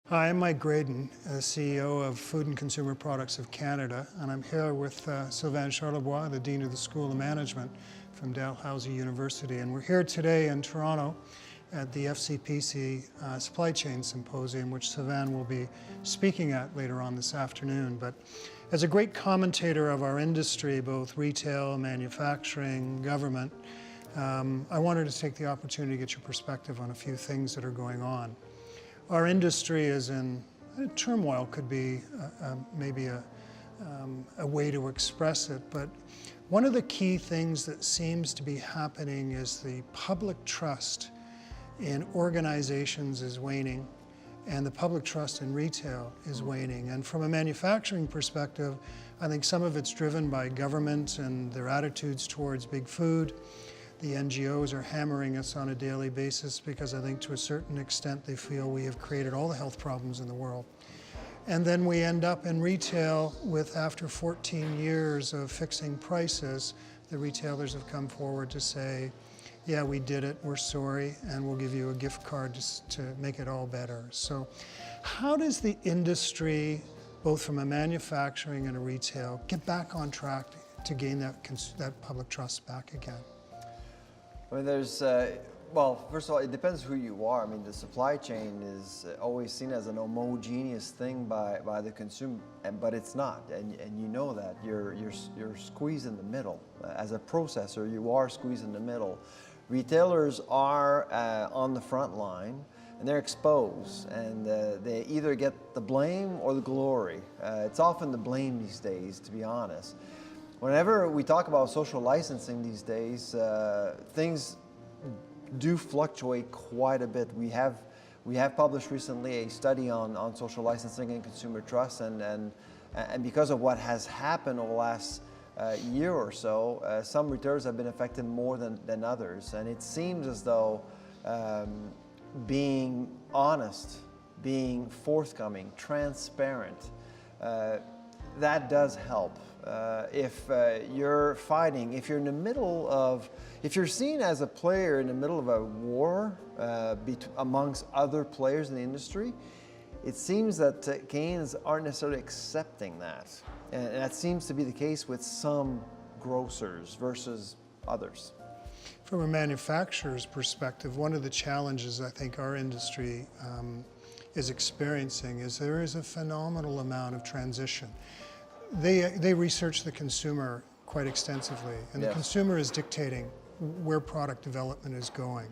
Hi, I'm Mike Graydon, CEO of Food and Consumer Products of Canada, and I'm here with Sylvain Charlebois, the Dean of the School of Management from Dalhousie University. And we're here today in Toronto at the FCPC Supply Chain Symposium, which Sylvain will be speaking at later on this afternoon. But as a great commentator of our industry, both retail, manufacturing, government, I wanted to take the opportunity to get your perspective on a few things that are going on. Our industry is in turmoil, could be maybe a way to express it, but one of the key things that seems to be happening is the public trust in organizations is waning, and the public trust in retail is waning. And from a manufacturing perspective, I think some of it's driven by government and their attitudes towards big food. The NGOs are hammering us on a daily basis because I think to a certain extent they feel we have created all the health problems in the world. And then we end up in retail with, after 14 years of fixing prices, the retailers have come forward to say, yeah, we did it, we're sorry, and we'll give you a gift card to make it all better. So how does the industry, both from a manufacturing and a retail, get back on track to gain that public trust back again? I mean, well, first of all, it depends who you are. I mean, the supply chain is always seen as an homogeneous thing by the consumer, but it's not, and you know that. You're squeezed in the middle. As a processor, you are squeezed in the middle. Retailers are on the front line, and they're exposed, and they either get the blame or the glory. It's often the blame these days, to be honest. Whenever we talk about social licensing these days, things do fluctuate quite a bit. We have published recently a study on social licensing and consumer trust, and because of what has happened over the last year or so, some retailers have been affected more than others. And it seems as though being honest, being forthcoming, transparent, that does help. If you're fighting, if you're in the middle of, if you're seen as a player in the middle of a war amongst other players in the industry, it seems that Canadians aren't necessarily accepting that. And that seems to be the case with some grocers versus others. From a manufacturer's perspective, one of the challenges I think our industry is experiencing is there is a phenomenal amount of transition. They research the consumer quite extensively, and the consumer is dictating where product development is going.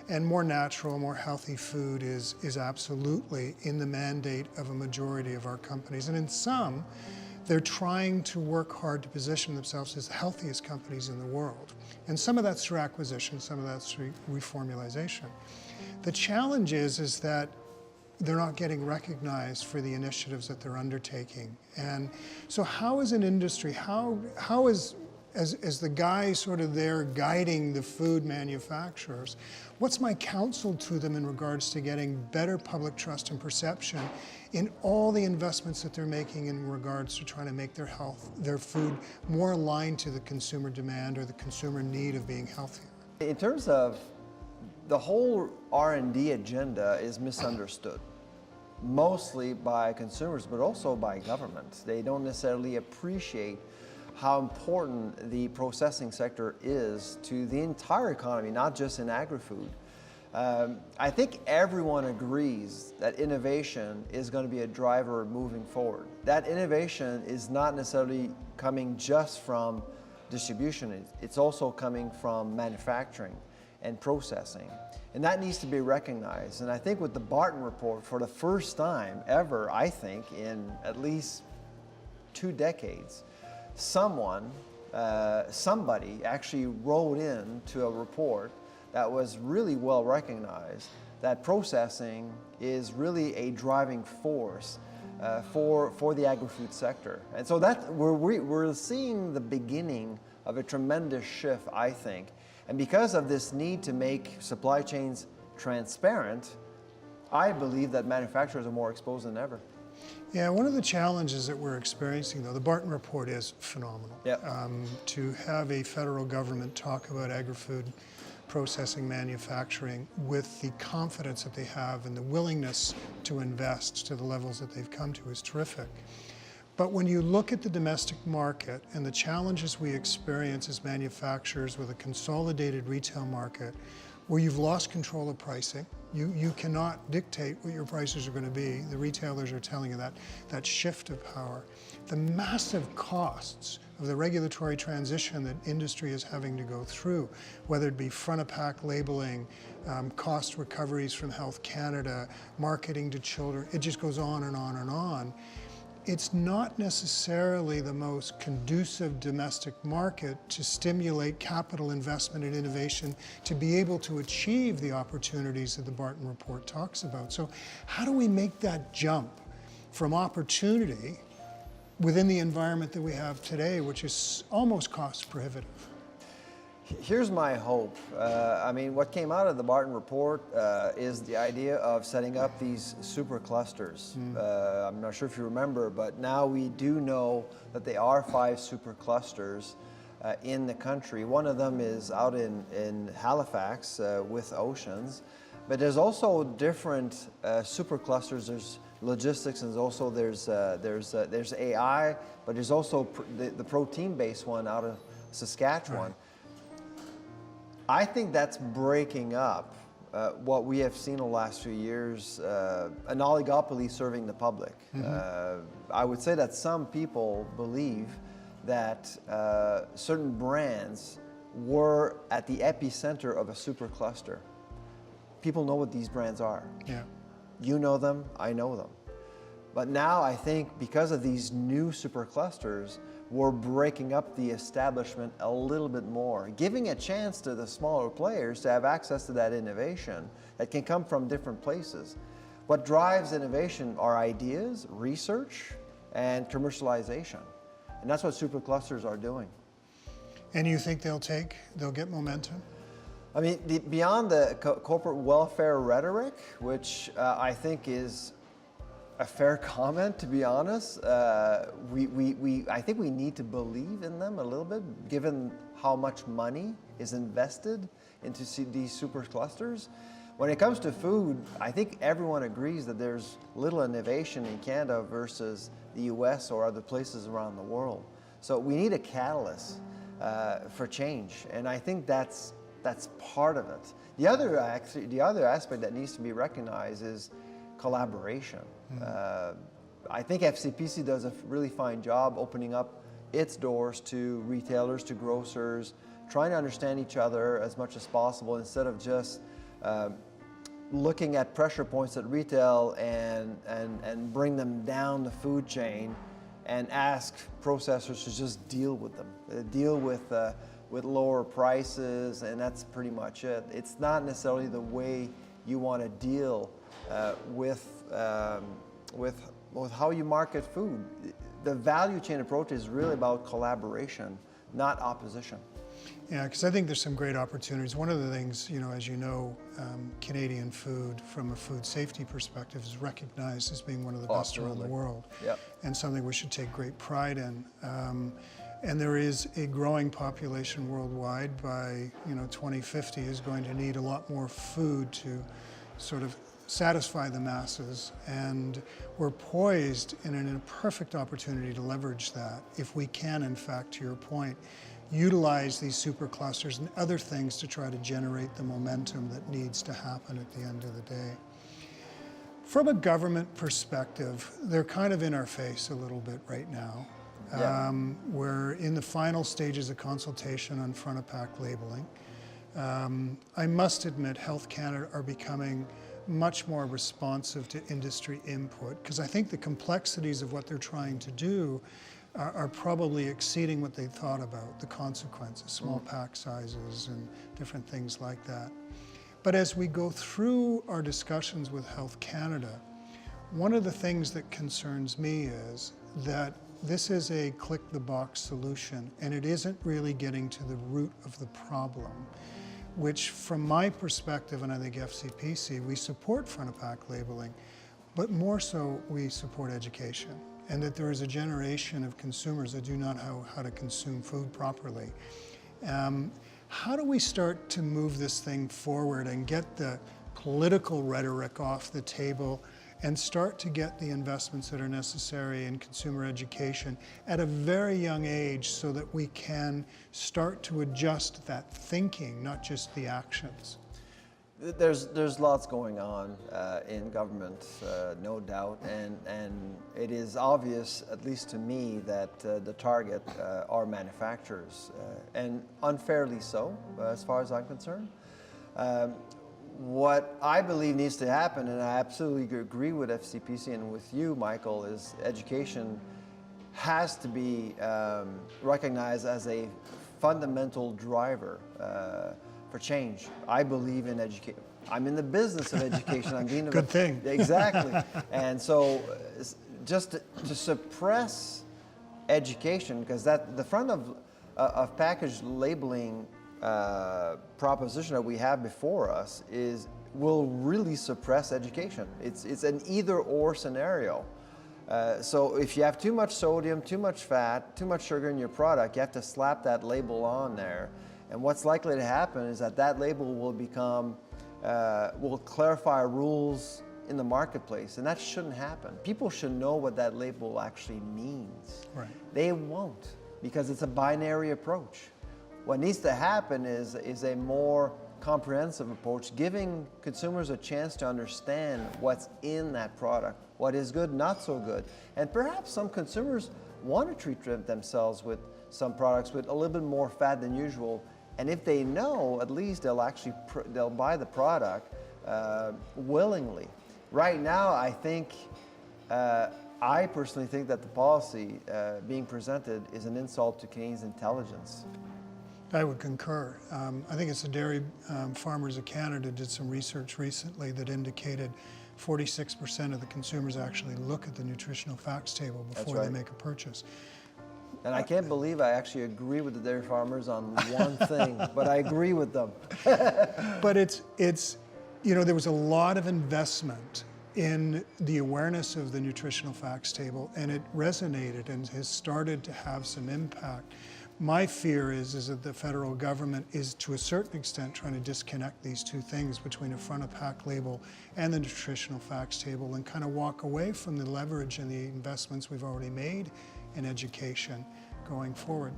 And more natural, more healthy food is absolutely in the mandate of a majority of our companies. And in some, they're trying to work hard to position themselves as the healthiest companies in the world. And some of that's through acquisition, some of that's through reformulation. The challenge is that they're not getting recognized for the initiatives that they're undertaking. And so how is an industry, how is, as the guy sort of there guiding the food manufacturers, what's my counsel to them in regards to getting better public trust and perception in all the investments that they're making in regards to trying to make their food more aligned to the consumer demand or the consumer need of being healthier? In terms of the whole R&D agenda is misunderstood, mostly by consumers, but also by governments. They don't necessarily appreciate how important the processing sector is to the entire economy, not just in agri-food. I think everyone agrees that innovation is going to be a driver moving forward. That innovation is not necessarily coming just from distribution, it's also coming from manufacturing and processing. And that needs to be recognized. And I think with the Barton report, for the first time ever, I think, in at least 2 decades, somebody actually wrote into a report that was really well recognized that processing is really a driving force for the agri-food sector. And so that we're seeing the beginning of a tremendous shift, I think. And because of this need to make supply chains transparent, I believe that manufacturers are more exposed than ever. Yeah, one of the challenges that we're experiencing, though, the Barton report is phenomenal. Yep. To have a federal government talk about agri-food processing manufacturing with the confidence that they have and the willingness to invest to the levels that they've come to is terrific. But when you look at the domestic market and the challenges we experience as manufacturers with a consolidated retail market where you've lost control of pricing, you cannot dictate what your prices are going to be. The retailers are telling you that shift of power. The massive costs of the regulatory transition that industry is having to go through, whether it be front of pack labeling, cost recoveries from Health Canada, marketing to children, it just goes on and on and on. It's not necessarily the most conducive domestic market to stimulate capital investment and innovation to be able to achieve the opportunities that the Barton Report talks about. So how do we make that jump from opportunity within the environment that we have today, which is almost cost prohibitive? Here's my hope. I mean, what came out of the Barton Report is the idea of setting up these super clusters. I'm not sure if you remember, but now we do know that there are 5 super clusters in the country. One of them is out in Halifax with Oceans, but there's also different super clusters. There's logistics, and also there's AI, but there's also the protein-based one out of Saskatchewan. Right. I think that's breaking up what we have seen in the last few years, an oligopoly serving the public. I would say that some people believe that certain brands were at the epicenter of a super cluster. People know what these brands are. Yeah. You know them, I know them. But now I think because of these new super clusters, we're breaking up the establishment a little bit more, giving a chance to the smaller players to have access to that innovation that can come from different places. What drives innovation are ideas, research, and commercialization. And that's what super clusters are doing. And you think they'll get momentum? I mean, beyond the corporate welfare rhetoric, which I think is a fair comment, to be honest. I think we need to believe in them a little bit, given how much money is invested into these super clusters. When it comes to food, I think everyone agrees that there's little innovation in Canada versus the US or other places around the world. So we need a catalyst for change, and I think that's part of it. The other aspect that needs to be recognized is collaboration. I think FCPC does a really fine job opening up its doors to retailers, to grocers, trying to understand each other as much as possible instead of just looking at pressure points at retail and bring them down the food chain and ask processors to just deal with them, deal with lower prices, and that's pretty much it. It's not necessarily the way you want to deal with how you market food. The value chain approach is really about collaboration, not opposition. Yeah, because I think there's some great opportunities. One of the things, as you know, Canadian food from a food safety perspective is recognized as being one of the best around the world. Yep. And something we should take great pride in. And there is a growing population worldwide. By 2050 is going to need a lot more food to sort of satisfy the masses, and we're poised in a perfect opportunity to leverage that if we can, in fact, to your point, utilize these super clusters and other things to try to generate the momentum that needs to happen at the end of the day. From a government perspective, they're kind of in our face a little bit right now. Yeah. We're in the final stages of consultation on front of pack labeling. I must admit, Health Canada are becoming much more responsive to industry input, because I think the complexities of what they're trying to do are probably exceeding what they thought about, the consequences, small pack sizes and different things like that. But as we go through our discussions with Health Canada, one of the things that concerns me is that this is a click-the-box solution, and it isn't really getting to the root of the problem, which from my perspective, and I think FCPC, we support front-of-pack labeling, but more so we support education, and that there is a generation of consumers that do not know how to consume food properly. How do we start to move this thing forward and get the political rhetoric off the table and start to get the investments that are necessary in consumer education at a very young age so that we can start to adjust that thinking, not just the actions? There's lots going on in government, no doubt, and it is obvious, at least to me, that the target are manufacturers, and unfairly so, as far as I'm concerned. What I believe needs to happen, and I absolutely agree with FCPC and with you, Michael, is education has to be recognized as a fundamental driver for change. I believe in education. I'm in the business of education. I'm dean of Good thing. Exactly. And so just to suppress education, because that the front of package labeling proposition that we have before us will really suppress education. It's an either-or scenario. So if you have too much sodium, too much fat, too much sugar in your product, you have to slap that label on there. And what's likely to happen is that label will will clarify rules in the marketplace, and that shouldn't happen. People should know what that label actually means. Right. They won't, because it's a binary approach. What needs to happen is a more comprehensive approach, giving consumers a chance to understand what's in that product, what is good, not so good. And perhaps some consumers want to treat themselves with some products with a little bit more fat than usual. And if they know, at least they'll buy the product willingly. Right now, I personally think that the policy being presented is an insult to Canadians' intelligence. I would concur. I think it's the Dairy Farmers of Canada did some research recently that indicated 46% of the consumers actually look at the nutritional facts table before they make a purchase. And I can't believe I actually agree with the dairy farmers on one thing, but I agree with them. But it's there was a lot of investment in the awareness of the nutritional facts table, and it resonated and has started to have some impact. My fear is that the federal government is, to a certain extent, trying to disconnect these two things between a front of pack label and the nutritional facts table and kind of walk away from the leverage and the investments we've already made in education going forward.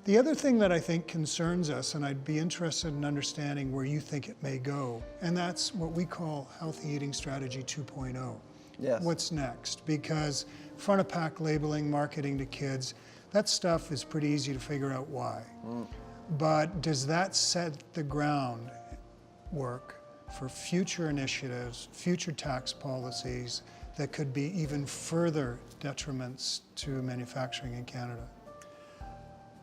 The other thing that I think concerns us, and I'd be interested in understanding where you think it may go, and that's what we call Healthy Eating Strategy 2.0. Yes. What's next? Because front of pack labeling, marketing to kids, that stuff is pretty easy to figure out why. But does that set the groundwork for future initiatives, future tax policies that could be even further detriments to manufacturing in Canada?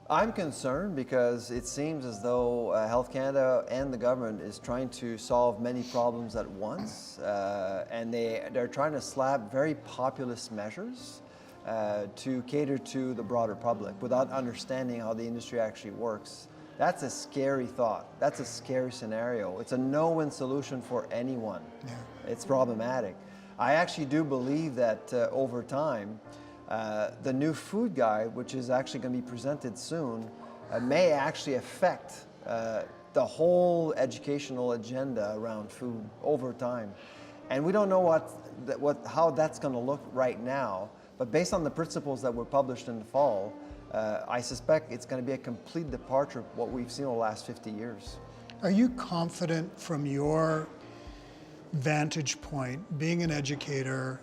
I'm concerned because it seems as though Health Canada and the government is trying to solve many problems at once, and they're trying to slap very populist measures to cater to the broader public without understanding how the industry actually works. That's a scary thought. That's a scary scenario. It's a no-win solution for anyone. Yeah. It's problematic. I actually do believe that over time, the new food guide, which is actually going to be presented soon, may actually affect the whole educational agenda around food over time. And we don't know how that's going to look right now, but based on the principles that were published in the fall, I suspect it's going to be a complete departure of what we've seen over the last 50 years. Are you confident from your vantage point, being an educator,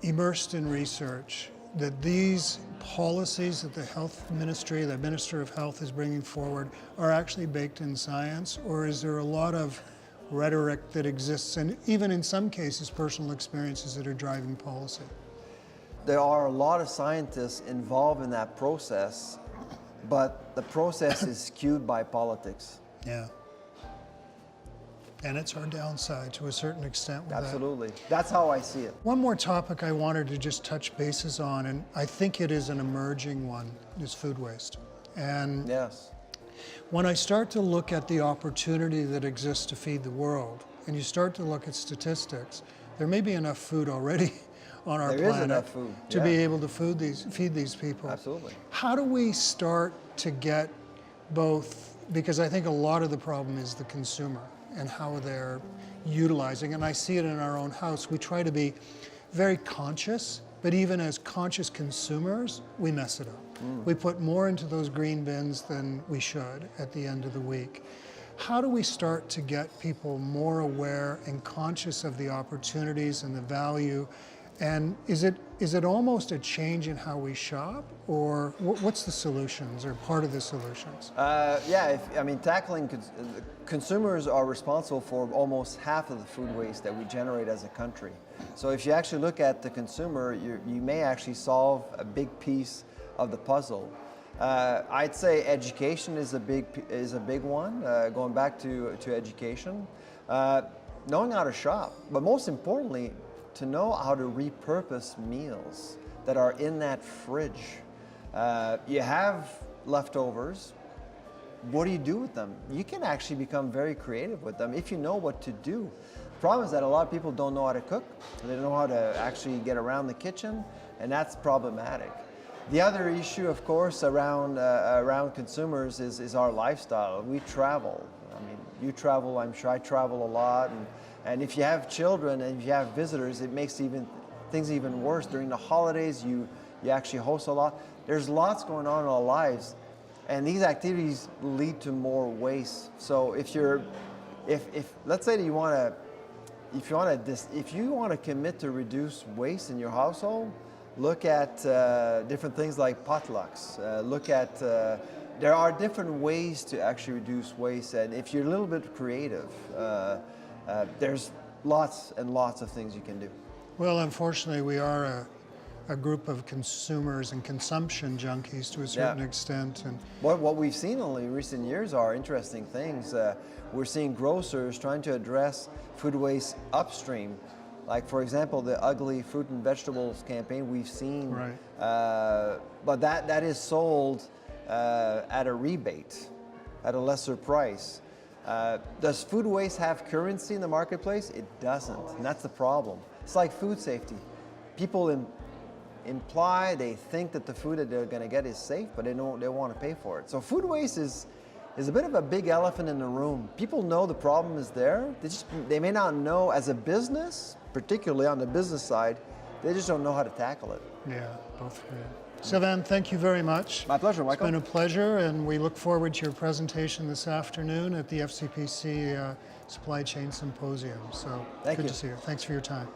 immersed in research, that these policies that the health ministry, the Minister of Health is bringing forward are actually baked in science, or is there a lot of rhetoric that exists and even in some cases personal experiences that are driving policy? There are a lot of scientists involved in that process, but the process is skewed by politics. Yeah. And it's our downside to a certain extent with Absolutely. That's how I see it. One more topic I wanted to just touch bases on, and I think it is an emerging one, is food waste. And yes. When I start to look at the opportunity that exists to feed the world, and you start to look at statistics, there may be enough food already on our planet to be able to feed these people. Absolutely. How do we start to get both because I think a lot of the problem is the consumer and how they're utilizing. And I see it in our own house. We try to be very conscious, but even as conscious consumers, we mess it up. We put more into those green bins than we should at the end of the week. How do we start to get people more aware and conscious of the opportunities and the value? And is it almost a change in how we shop, or what's the solutions or part of the solutions? Tackling consumers are responsible for almost half of the food waste that we generate as a country. So if you actually look at the consumer, you may actually solve a big piece of the puzzle. I'd say education is a big one. Going back to education, knowing how to shop, but most importantly, to know how to repurpose meals that are in that fridge. You have leftovers. What do you do with them? You can actually become very creative with them if you know what to do. The problem is that a lot of people don't know how to cook. They don't know how to actually get around the kitchen, and that's problematic. The other issue, of course, around consumers is our lifestyle. We travel. I mean, you travel, I'm sure I travel a lot, and if you have children and if you have visitors, it makes things even worse. During the holidays, you actually host a lot. There's lots going on in our lives, and these activities lead to more waste. So if let's say that if you want to commit to reduce waste in your household, look at different things like potlucks. There are different ways to actually reduce waste, and if you're a little bit creative, there's lots and lots of things you can do. Well, unfortunately, we are a group of consumers and consumption junkies to a certain extent. And what we've seen only in recent years are interesting things. We're seeing grocers trying to address food waste upstream. Like, for example, the ugly fruit and vegetables campaign we've seen, right. But that is sold at a rebate, at a lesser price. Does food waste have currency in the marketplace? It doesn't, and that's the problem. It's like food safety. People imply, they think that the food that they're going to get is safe, but they want to pay for it. So food waste is a bit of a big elephant in the room. People know the problem is there. They may not know as a business, particularly on the business side, they just don't know how to tackle it. Yeah, both great. Sylvain, thank you very much. My pleasure, Michael. It's been a pleasure, and we look forward to your presentation this afternoon at the FCPC Supply Chain Symposium. So Thank you. Good to see you. Thanks for your time.